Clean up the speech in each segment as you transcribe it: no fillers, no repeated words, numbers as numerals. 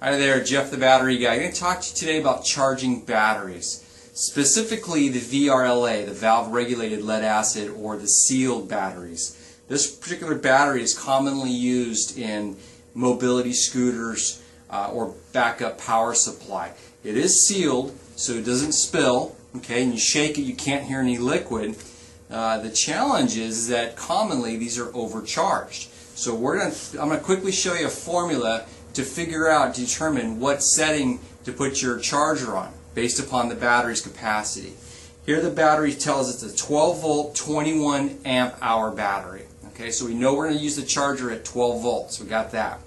Hi there, Jeff the Battery Guy. I'm going to talk to you today about charging batteries. Specifically the VRLA, the valve-regulated lead acid, or the sealed batteries. This particular battery is commonly used in mobility scooters or backup power supply. It is sealed so it doesn't spill, okay, and you shake it, you can't hear any liquid. The challenge is that commonly these are overcharged. So I'm going to quickly show you a formula to figure out, determine what setting to put your charger on based upon the battery's capacity. Here the battery tells us it's a 12 volt 21 amp hour battery. Okay, so we know we're going to use the charger at 12 volts. We got that.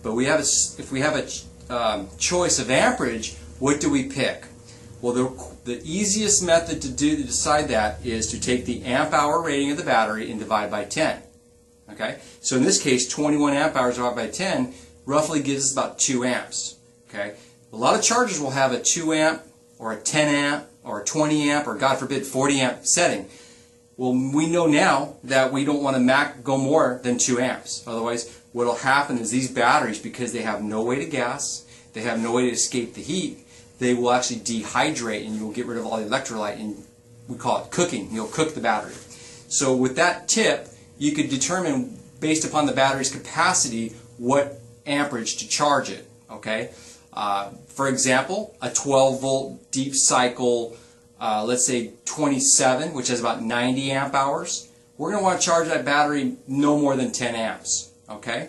But if we have a choice of amperage, what do we pick? Well, the easiest method to decide that is to take the amp hour rating of the battery and divide by 10. Okay, so in this case, 21 amp hours divided by 10 roughly gives us about 2 amps. Okay, a lot of chargers will have a 2 amp or a 10 amp or a 20 amp or, God forbid, 40 amp setting. Well, we know now that we don't want to go more than 2 amps. Otherwise, what will happen is these batteries, because they have no way to gas, they have no way to escape the heat, they will actually dehydrate and you'll get rid of all the electrolyte, and we call it cooking. You'll cook the battery. So with that tip, you could determine, based upon the battery's capacity, what amperage to charge it. Okay, for example, a 12 volt deep cycle, let's say 27, which has about 90 amp hours, we're going to want to charge that battery no more than 10 amps. Okay,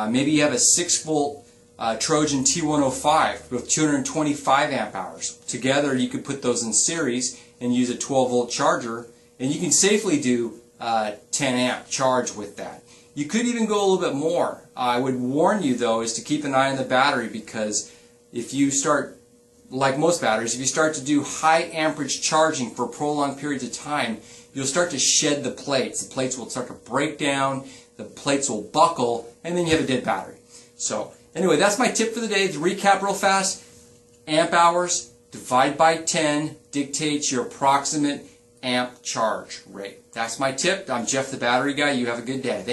maybe you have a 6 volt Trojan T105 with 225 amp hours. Together you could put those in series and use a 12 volt charger, and you can safely do 10 amp charge with that. You could even go a little bit more. I would warn you, though, is to keep an eye on the battery, because if you start, like most batteries, if you start to do high amperage charging for prolonged periods of time, you'll start to shed the plates. The plates will start to break down, the plates will buckle, and then you have a dead battery. So anyway, that's my tip for the day. To recap real fast, amp hours, divide by 10, dictates your approximate amp charge rate. That's my tip. I'm Jeff the Battery Guy. You have a good day. Thank you.